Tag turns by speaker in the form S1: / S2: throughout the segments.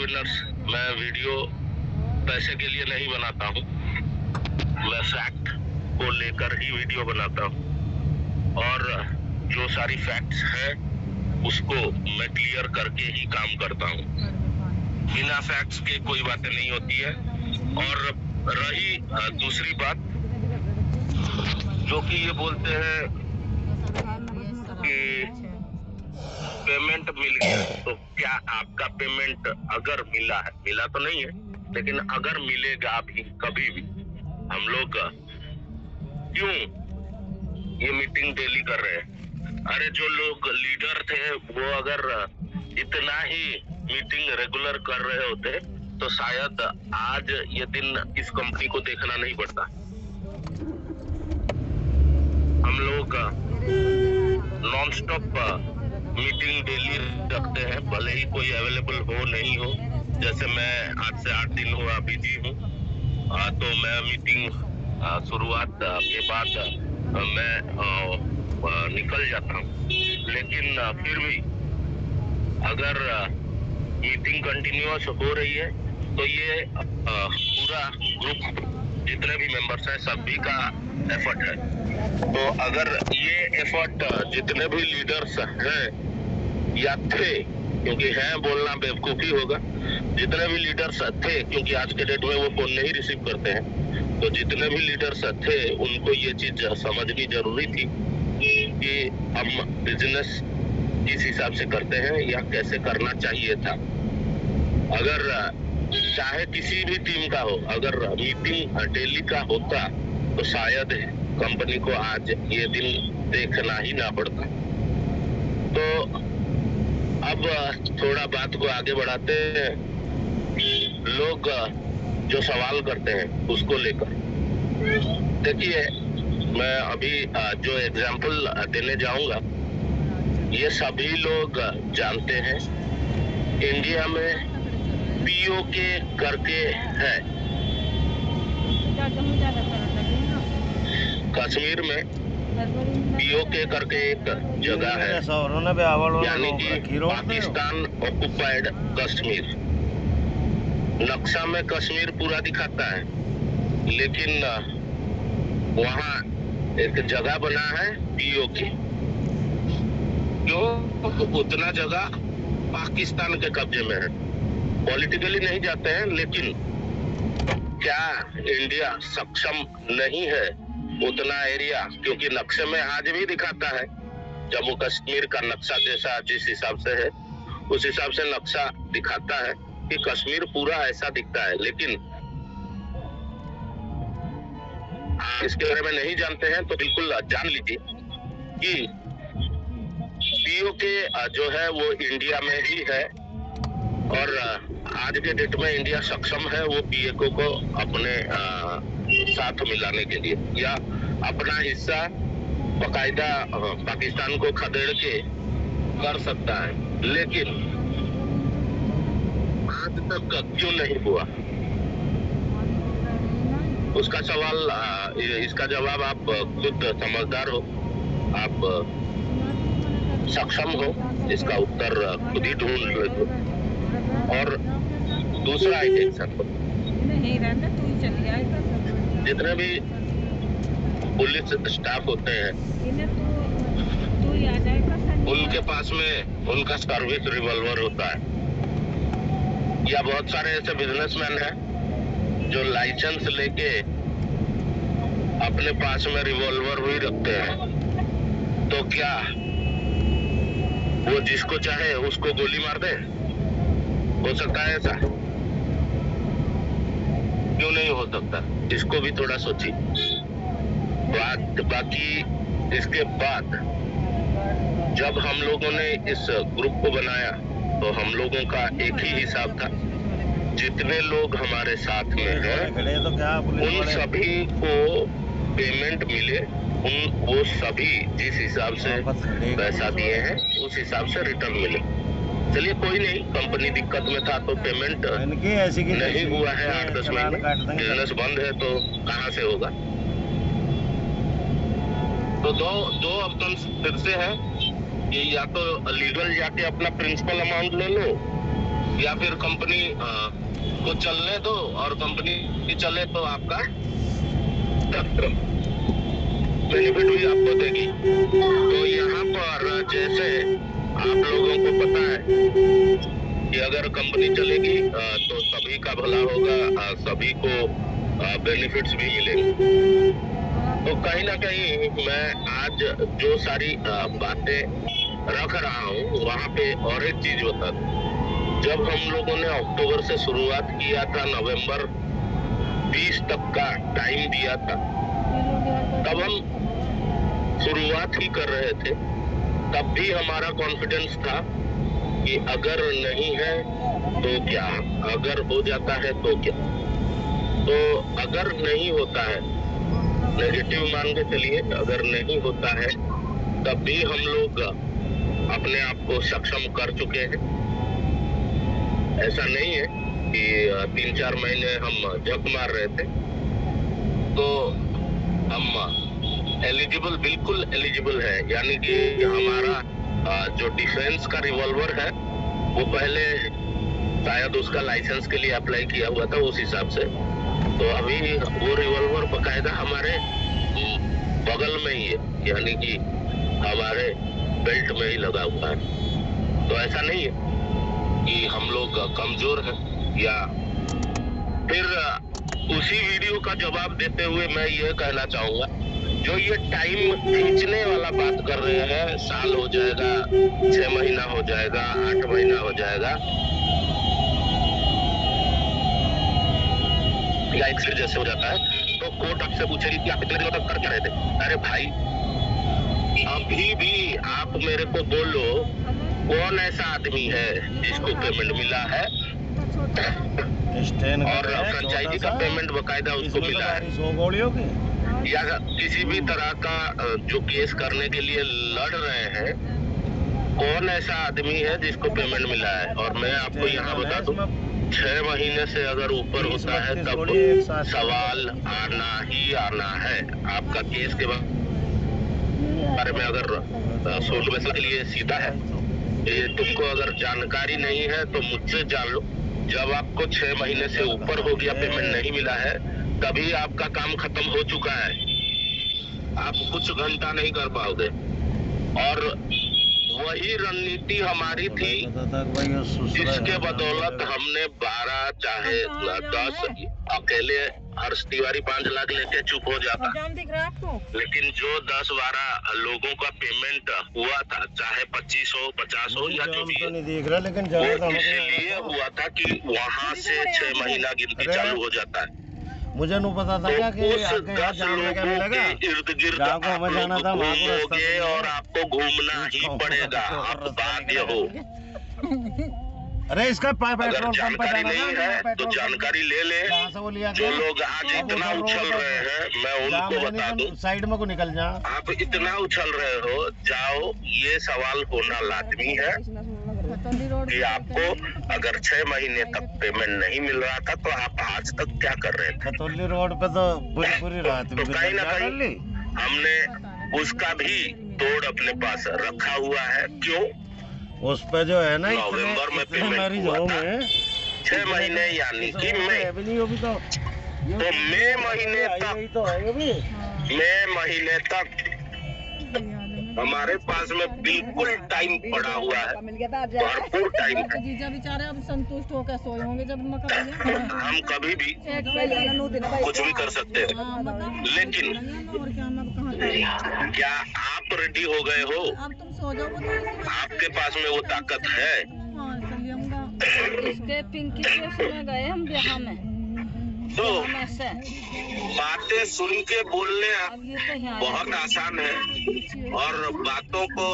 S1: Winners, मैं video पैसे के लिए नहीं बनाता हूँ, मैं फैक्ट को लेकर ही वीडियो बनाता हूँ और जो सारी फैक्ट्स हैं उसको मैं क्लियर करके ही काम करता हूँ। बिना फैक्ट्स के कोई बातें नहीं होती है। और रही दूसरी बात, जो कि ये बोलते हैं कि पेमेंट मिल गया, तो क्या आपका पेमेंट अगर मिला है, मिला तो नहीं है, लेकिन अगर मिलेगा भी कभी भी, हम लोग क्यों ये मीटिंग डेली कर रहे हैं? अरे जो लोग लीडर थे वो अगर इतना ही मीटिंग रेगुलर कर रहे होते तो शायद आज ये दिन इस कंपनी को देखना नहीं पड़ता। हम लोग नॉन स्टॉप मीटिंग डेली रखते हैं, भले ही कोई अवेलेबल हो नहीं हो। जैसे मैं आज से 8 दिन हुआ बिजी हूँ, तो मैं मीटिंग शुरुआत के बाद मैं निकल जाता हूँ, लेकिन फिर भी अगर मीटिंग कंटिन्यूअस हो रही है तो ये पूरा ग्रुप, जितने भी मेंबर्स हैं, सभी का एफर्ट है। तो अगर ये एफर्ट जितने भी लीडर्स हैं या थे, क्योंकि हैं बोलना बेवकूफी होगा, जितने भी लीडर्स थे, क्योंकि आज के डेट में वो फोन नहीं रिसीव करते हैं, तो जितने भी लीडर्स थे उनको ये चीज समझनी जरूरी थी कि हम बिजनेस किस हिसाब से करते हैं या कैसे करना चाहिए था। अगर चाहे किसी भी टीम का हो, अगर मीटिंग डेली का होता तो शायद कंपनी को आज ये दिन देखना ही ना पड़ता। तो अब थोड़ा बात को आगे बढ़ाते हैं। लोग जो सवाल करते हैं उसको लेकर, देखिए मैं अभी जो एग्जाम्पल देने जाऊंगा ये सभी लोग जानते हैं। इंडिया में पीओके करके है, कश्मीर में पीओके करके एक जगह है, यानी कि पाकिस्तान ऑक्युपाइड कश्मीर। नक्शा में कश्मीर पूरा दिखाता है, लेकिन वहाँ एक जगह बना है पीओके। क्यों? उतना जगह पाकिस्तान के कब्जे में है। पॉलिटिकली नहीं जाते हैं, लेकिन क्या इंडिया सक्षम नहीं है उतना एरिया? क्योंकि नक्शे में आज भी दिखाता है, जम्मू कश्मीर का नक्शा जैसा जिस हिसाब से है उस हिसाब से नक्शा दिखाता है कि कश्मीर पूरा ऐसा दिखता है। लेकिन इसके बारे में नहीं जानते हैं तो बिल्कुल जान लीजिए कि पीओके जो है वो इंडिया में ही है, और आज के डेट में इंडिया सक्षम है वो पीओके को अपने साथ मिलाने के लिए, या अपना हिस्सा बकायदा पाकिस्तान को खदेड़ के कर सकता है। लेकिन आज तक क्यों नहीं हुआ, उसका सवाल, इसका जवाब आप खुद समझदार हो, आप सक्षम हो, इसका उत्तर खुद ही ढूंढ लो। और दूसरा एग्जाम्पल, जितने भी पुलिस स्टाफ होते हैं उनके पास में उनका सर्विस रिवॉल्वर होता है, या बहुत सारे ऐसे बिजनेसमैन हैं जो लाइसेंस लेके अपने पास में रिवॉल्वर भी रखते हैं। तो क्या वो जिसको चाहे उसको गोली मार दे? हो सकता है ऐसा? क्यों नहीं हो सकता? इसको भी थोड़ा सोचिए। बाकी इसके बाद जब हम लोगों ने इस ग्रुप को बनाया तो हम लोगों का एक ही हिसाब था, जितने लोग हमारे साथ में हैं उन सभी को पेमेंट मिले, वो सभी जिस हिसाब से पैसा दिए हैं उस हिसाब से रिटर्न मिले। चलिए कोई नहीं, कंपनी दिक्कत में था तो पेमेंट नहीं हुआ है 8-10 महीने, बिजनेस बंद है तो कहाँ से होगा। तो दो ऑप्शन फिर से है कि या तो लीगल जाके अपना प्रिंसिपल अमाउंट ले लो, या फिर कंपनी को चलने दो और कंपनी चले तो आपका बेनिफिट भी आपको देगी। तो यहाँ पर जैसे आप लोगों को पता है कि अगर कंपनी चलेगी तो सभी का भला होगा, सभी को बेनिफिट्स भी मिलेंगे। तो कहीं ना कहीं मैं आज जो सारी बातें रख रहा हूँ वहाँ पे और एक चीज बता दूं। जब हम लोगों ने अक्टूबर से शुरुआत किया था, नवंबर 20 तक का टाइम दिया था, तब हम शुरुआत ही कर रहे थे। तब भी हमारा कॉन्फिडेंस था कि अगर नहीं है तो क्या, अगर हो जाता है तो क्या। तो अगर नहीं होता है, नेगेटिव मान के चलिए, अगर नहीं होता है तब भी हम लोग अपने आप को सक्षम कर चुके हैं। ऐसा नहीं है कि 3-4 महीने हम झक मार रहे थे। तो हम एलिजिबल, बिल्कुल एलिजिबल है। यानी कि हमारा जो डिफेंस का रिवॉल्वर है वो पहले शायद उसका लाइसेंस के लिए अप्लाई किया हुआ था उस हिसाब से। तो अभी वो रिवॉल्वर बकायदा हमारे बगल में ही है, यानी कि हमारे बेल्ट में ही लगा हुआ है। तो ऐसा नहीं है कि हम लोग कमजोर हैं। या फिर उसी वीडियो का जवाब देते हुए मैं ये कहना चाहूंगा, जो ये टाइम खींचने वाला बात कर रहे हैं, साल हो जाएगा, 6 महीना हो जाएगा, 8 महीना हो जाएगा, या एक्सीडेंट जैसे हो जाता है तो कोर्ट आपसे पूछेगी कि आप इतने दिनों तक कर क्या रहे थे। अरे भाई, अभी भी आप मेरे को बोलो कौन ऐसा आदमी है जिसको पेमेंट मिला है और फ्रेंचाइजी का पेमेंट बकायदा उसको मिला है, या किसी भी तरह का जो केस करने के लिए लड़ रहे हैं, कौन ऐसा आदमी है जिसको पेमेंट मिला है। और मैं आपको यहाँ बता दूं, 6 महीने से अगर ऊपर होता है तब सवाल आना ही आना है। आपका केस के बारे में अगर सोनू फैसला के लिए सीधा है, ये तुमको अगर जानकारी नहीं है तो मुझसे जान लो। जब आपको 6 महीने से ऊपर हो गया, पेमेंट नहीं मिला है, तभी आपका काम खत्म हो चुका है। आप कुछ घंटा नहीं कर पाओगे। और वही रणनीति हमारी थी जिसके बदौलत हमने 12 चाहे 10 अकेले हर्ष तिवारी 5 लाख लेके चुप हो जाता, लेकिन जो 10-12 लोगों का पेमेंट हुआ था, चाहे 25 हो, 50 हो या जो भी, वो इसलिए हुआ था कि वहाँ से 6 महीना गिनती चालू हो जाता है।
S2: मुझे नहीं पता था क्या कि
S1: उस 10 लोगों के इर्द गिर्द आप लोग घूमोगे और आपको घूमना ही पड़ेगा। अब बात ये हो,
S2: अरे इसका
S1: अगर जानकारी नहीं है तो जानकारी ले ले। जो लोग आज इतना उछल रहे हैं, मैं उनको बता दूं,
S2: साइड में को निकल जा।
S1: आप इतना उछल रहे हो, जाओ, ये सवाल होना लाजमी है कि आपको अगर 6 महीने तक पेमेंट नहीं मिल रहा था तो आप आज तक क्या कर रहे थे।
S2: खतौली रोड पे तो पूरी रात
S1: तो कहीं ना कहीं हमने उसका भी तोड़ अपने पास रखा हुआ है। क्यों?
S2: उस पे जो है ना,
S1: नवंबर में पेमेंट हुआ था, 6 महीने यानी कि मई, तो मई महीने तक हमारे पास में बिल्कुल टाइम पड़ा हुआ है, भरपूर टाइम है।
S3: जीजा बेचारे अब संतुष्ट होकर सोए होंगे जब
S1: हम कभी भी कुछ भी कर सकते हैं, लेकिन क्या आप रेडी हो गए हो?
S3: अब तुम सो जाओ,
S1: आपके पास में वो ताकत है?
S3: इसके पिंकी के गए हम बिहार में,
S1: तो बातें सुन के बोलने बहुत आसान है, और बातों को,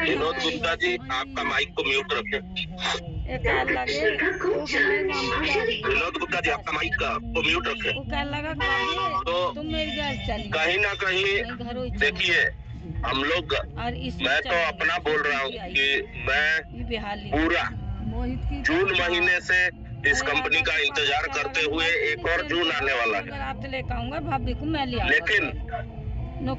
S1: विनोद गुप्ता जी आपका माइक को म्यूट रखें। विनोद गुप्ता जी आपका माइक को म्यूट रखें। तो कहीं ना कहीं देखिए, हम लोग, मैं तो अपना बोल रहा हूँ कि मैं पूरा जून महीने से इस कंपनी का इंतजार करते हुए, एक और जून आने वाला है,
S3: आप लेकर आऊंगा भाभी को, मैं ले,
S1: लेकिन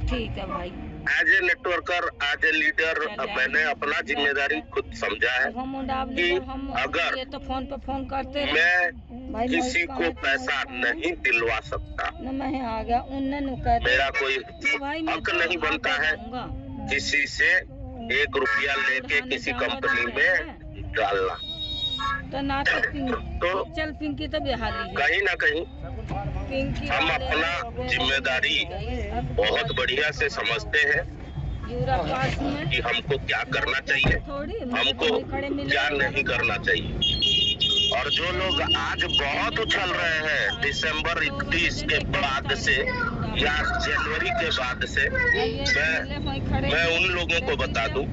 S3: ठीक है भाई।
S1: As a networker, as a leader, मैंने अपना जिम्मेदारी खुद समझा है
S3: हम उड़ाव
S1: कि
S3: लिए, हम
S1: अगर
S3: ये तो फोन पे फोन करते रहे।
S1: मैं
S3: भाई
S1: किसी को पैसा नहीं दिलवा सकता,
S3: न मैं आ गया उनने नु कह दिया।
S1: मेरा कोई
S3: भाई मैं
S1: हक
S3: तो
S1: नहीं बनता है
S3: जाऊंगा।
S1: किसी से 1 रुपया लेके किसी कंपनी में डालना।
S3: तो ना तो
S1: तो
S3: चल पिंकी तो बेहाली है।
S1: कहीं ना कहीं
S3: पिंकी
S1: हम
S3: वाले
S1: अपना जिम्मेदारी बहुत बढ़िया से समझते हैं
S3: यूरोप पास में
S1: कि हमको क्या करना चाहिए,
S3: थोड़ी
S1: हमको क्या नहीं करना चाहिए। और जो लोग आज बहुत उछल रहे हैं दिसंबर 31 के बाद से या जनवरी के बाद से, मैं उन लोगों को बता दूं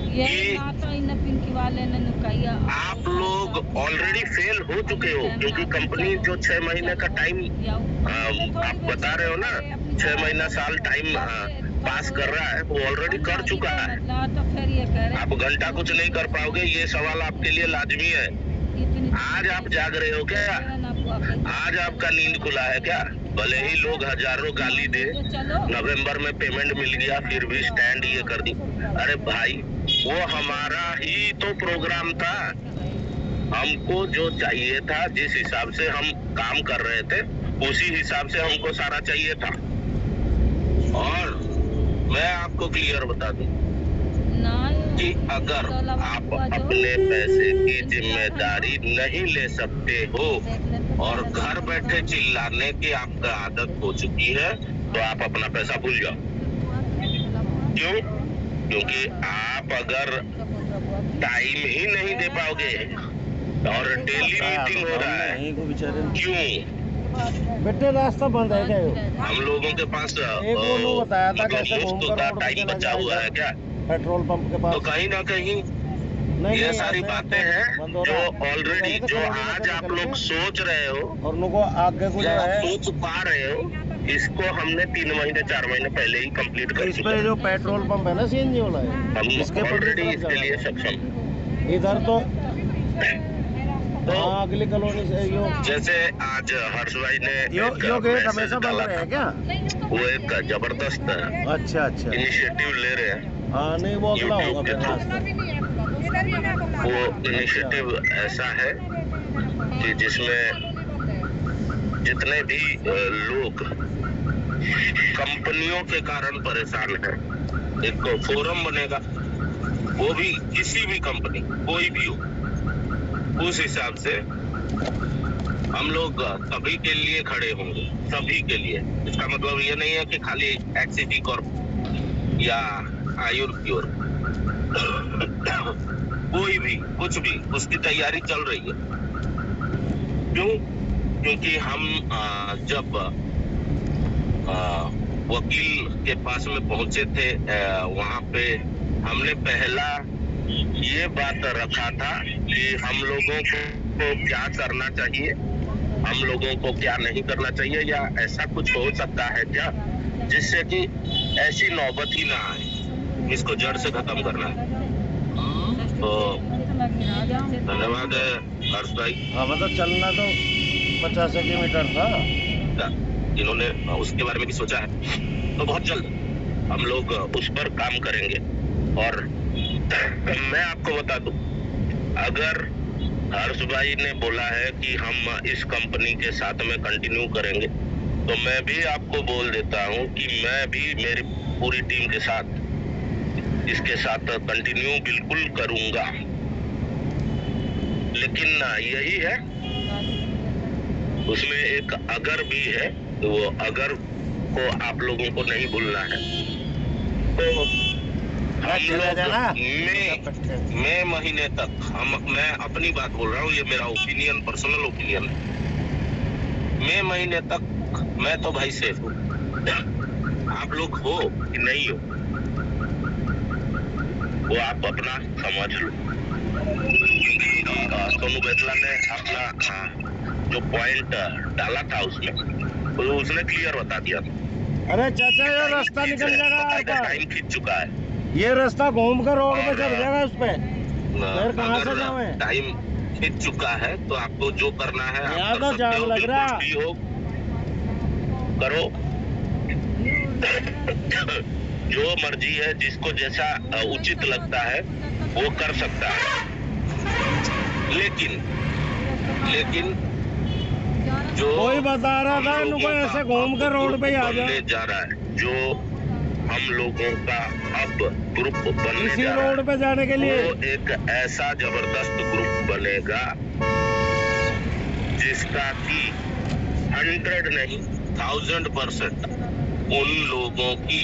S3: यही ना तो इन पिंकी वाले ने नुकाया।
S1: आप लोग ऑलरेडी फेल हो चुके हो, क्योंकि कंपनी जो 6 महीने का टाइम आप बता रहे हो ना, 6 महीना साल टाइम पास कर रहा है, वो ऑलरेडी कर चुका है।
S3: तो फिर ये कह रहे
S1: आप घंटा कुछ नहीं कर पाओगे, ये सवाल आपके लिए लाजमी है। आज आप जाग रहे हो क्या? आज आपका नींद खुला है क्या? भले ही लोग हजारों गाली दे, नवंबर में पेमेंट मिल गया फिर भी स्टैंड ये कर दी। अरे भाई, वो हमारा ही तो प्रोग्राम था। हमको जो चाहिए था, जिस हिसाब से हम काम कर रहे थे, उसी हिसाब से हमको सारा चाहिए था। और मैं आपको क्लियर बता दूं कि अगर आप अपने पैसे की जिम्मेदारी नहीं ले सकते हो और घर बैठे चिल्लाने की आपका आदत हो चुकी है, तो आप अपना पैसा भूल जाओ। क्यों? क्योंकि आप अगर टाइम ही नहीं दे पाओगे और डेली मीटिंग हो रहा है, क्यों?
S2: बेटे रास्ता बंद है क्या?
S1: हम लोगों के पास
S2: एक वो बताया था कैसे
S1: मुफ्त का टाइम बचा हुआ है क्या?
S2: पेट्रोल पंप के पास
S1: तो कहीं ना कहीं ये सारी बातें हैं जो ऑलरेडी, जो आज आप लोग सोच रहे हो
S2: और उनको आगे को जो
S1: या
S2: है,
S1: सोच पा रहे हो, इसको हमने 3 महीने 4 महीने पहले ही कंप्लीट कर
S2: इस
S1: चुके
S2: पे
S1: हैं।
S2: जो पेट्रोल पंप है ना सीएनजी वाला है,
S1: हम
S2: इसके
S1: ऑलरेडी इसके लिए सक्षम हैं।
S2: इधर तो
S1: तो
S2: अगली कॉलोनी से यो
S1: जैसे आज हर्ष भाई ने
S2: यो
S1: एक
S2: यो गेट
S1: मैसेज
S2: हमेशा बंद
S1: डाला
S2: रहे हैं
S1: था,
S2: क्या?
S1: वो एक जबरदस्त
S2: अच्छा अच्छा,
S1: इनिशिएटिव ले रहे हैं।
S2: हाँ नहीं वो अगला होगा
S1: YouTube
S2: फिर
S1: के
S2: रास्ता।
S1: वो इनिशिएटिव ऐसा है कि जिसमें जितने भी लोग कंपनियों के कारण परेशान हैं, एक फोरम बनेगा, वो भी किसी भी कंपनी कोई भी हो, उस हिसाब से हम लोग सभी के लिए खड़े होंगे, सभी के लिए। इसका मतलब ये नहीं है कि खाली एक्सिटी कॉर्प या आयुर प्योर, कोई भी कुछ भी, उसकी तैयारी चल रही है। क्यों? क्योंकि हम जब वकील के पास में पहुंचे थे, वहां पे हमने पहला ये बात रखा था कि हम लोगों को क्या करना चाहिए, हम लोगों को क्या नहीं करना चाहिए, या ऐसा कुछ हो सकता है क्या जिससे कि ऐसी नौबत ही ना आए, इसको जड़ से खत्म करना है। तो धन्यवाद है हर्ष भाई।
S2: हाँ मतलब चलना तो 50 किलोमीटर था,
S1: इन्होंने उसके बारे में भी सोचा है। तो बहुत जल्द हम लोग उस पर काम करेंगे। और मैं आपको बता दूं, अगर हर्ष भाई ने बोला है कि हम इस कंपनी के साथ में कंटिन्यू करेंगे, तो मैं भी आपको बोल देता हूं कि मैं भी मेरी पूरी टीम के साथ इसके साथ कंटिन्यू बिल्कुल करूंगा। लेकिन यही है, उसमें एक अगर भी है, तो वो अगर को आप लोगों को नहीं भूलना है। तो हम लोग मई महीने तक मैं अपनी बात बोल रहा हूँ, ये मेरा ओपिनियन, पर्सनल ओपिनियन है। मई महीने तक मैं तो भाई सेफ हूँ। आप लोग हो कि नहीं हो, वो आप अपना समझ लो। सोनू बैतला ने अपना जो पॉइंट डाला था उसमें, तो उसने क्लियर बता दिया।
S2: अरे चाचा ये रास्ता निकल जाएगा,
S1: टाइम खींच चुका है,
S2: ये रास्ता घूम कर रोड पे चढ़ जाएगा उस पे। फिर कहाँ से जावे?
S1: टाइम खींच चुका है, तो आपको जो करना है आप कर सकते हो,
S2: लग रहा
S1: बिल्कुल फ्री हो, करो। जो मर्जी है, जिसको जैसा उचित लगता है वो कर सकता है। लेकिन जो
S2: कोई बता रहा था इनको ऐसे घूम कर रोड पे ही आ जाओ।
S1: जा रहा है, जो हम लोगों का अब ग्रुप बनने
S2: इसी
S1: जा रहा
S2: रोड पे जाने के
S1: है,
S2: लिए
S1: वो एक ऐसा जबरदस्त ग्रुप बनेगा जिसका कि 100 नहीं 1000% उन लोगों की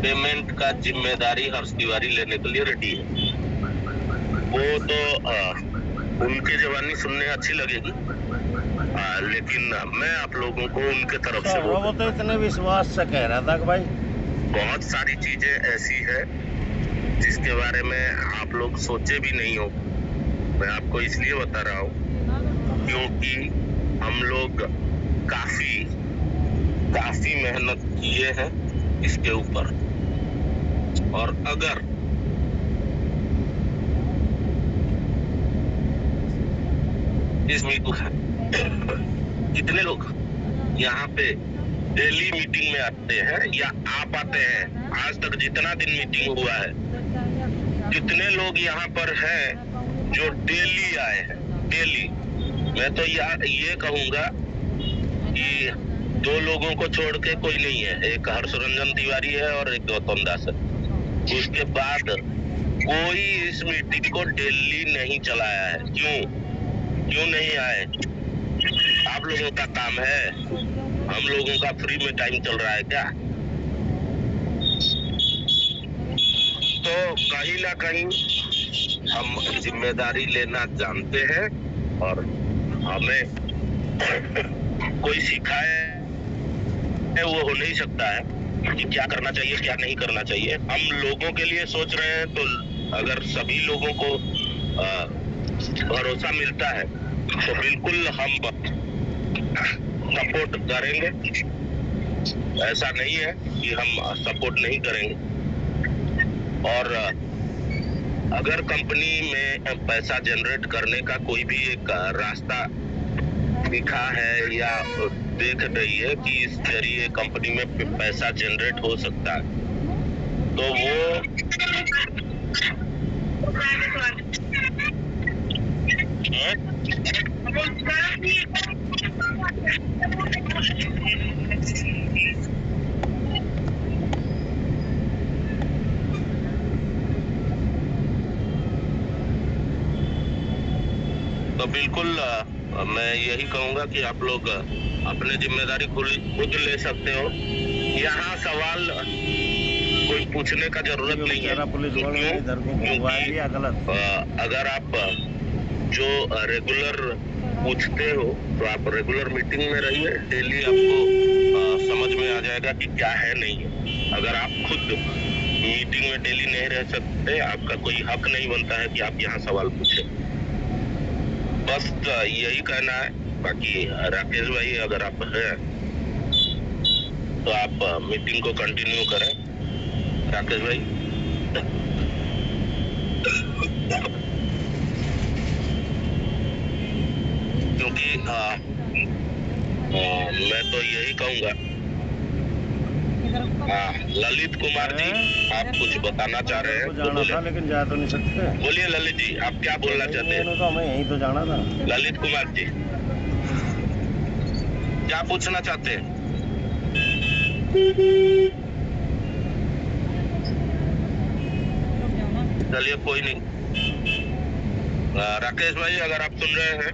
S1: पेमेंट का जिम्मेदारी हर्ष तिवारी लेने के लिए रेडी है। वो तो उनकी जवानी सुनने अच्छी लगेगी, लेकिन मैं आप लोगों को उनके तरफ से
S2: वो तो इतने विश्वास से कह रहा था कि भाई
S1: बहुत सारी चीजें ऐसी है जिसके बारे में आप लोग सोचे भी नहीं हो। मैं आपको इसलिए बता रहा हूँ क्योंकि हम लोग काफी मेहनत किए हैं इसके ऊपर, और अगर इस कितने लोग यहाँ पे डेली मीटिंग में आते हैं या आप आते हैं? आज तक जितना दिन मीटिंग हुआ है, कितने लोग यहाँ पर हैं जो डेली आए हैं? डेली मैं तो ये कहूंगा कि 2 लोगों को छोड़ के कोई नहीं है। एक हर्षरंजन तिवारी है और एक गौतम दास है। उसके बाद कोई इस मीटिंग को डेली नहीं चलाया है। क्यों नहीं आए? आप लोगों का काम है, हम लोगों का फ्री में टाइम चल रहा है क्या? तो कहीं ना कहीं हम जिम्मेदारी लेना जानते हैं, और हमें कोई सिखाए वो हो नहीं सकता है कि क्या करना चाहिए क्या नहीं करना चाहिए। हम लोगों के लिए सोच रहे हैं, तो अगर सभी लोगों को भरोसा मिलता है तो बिल्कुल हम सपोर्ट करेंगे। ऐसा नहीं है कि हम सपोर्ट नहीं करेंगे। और अगर कंपनी में पैसा जनरेट करने का कोई भी एक रास्ता दिखा है या देख रही है कि इस जरिए कंपनी में पैसा जनरेट हो सकता है, तो वो तो बिल्कुल मैं यही कहूंगा कि आप लोग अपने जिम्मेदारी खुद ले सकते हो। यहाँ सवाल कोई पूछने का जरूरत नहीं है। अगर आप जो रेगुलर पूछते हो तो आप रेगुलर मीटिंग में रहिए। डेली आपको समझ में आ जाएगा कि क्या है नहीं है। अगर आप खुद मीटिंग में डेली नहीं रह सकते, आपका कोई हक नहीं बनता है कि आप यहाँ सवाल पूछें। बस यही कहना है। बाकी राकेश भाई, अगर आप हैं तो आप मीटिंग को कंटिन्यू करें। राकेश भाई, क्योंकि मैं तो यही कहूंगा। ललित कुमार जी, आप कुछ बताना चाह रहे हैं तो बोले।
S2: लेकिन जा तो नहीं सकते।
S1: बोलिए ललित जी, आप क्या बोलना चाहते हैं?
S2: तो हमें यहीं तो जाना था।
S1: ललित कुमार जी, क्या पूछना चाहते हैं? चलिए कोई नहीं। राकेश भाई, अगर आप सुन रहे हैं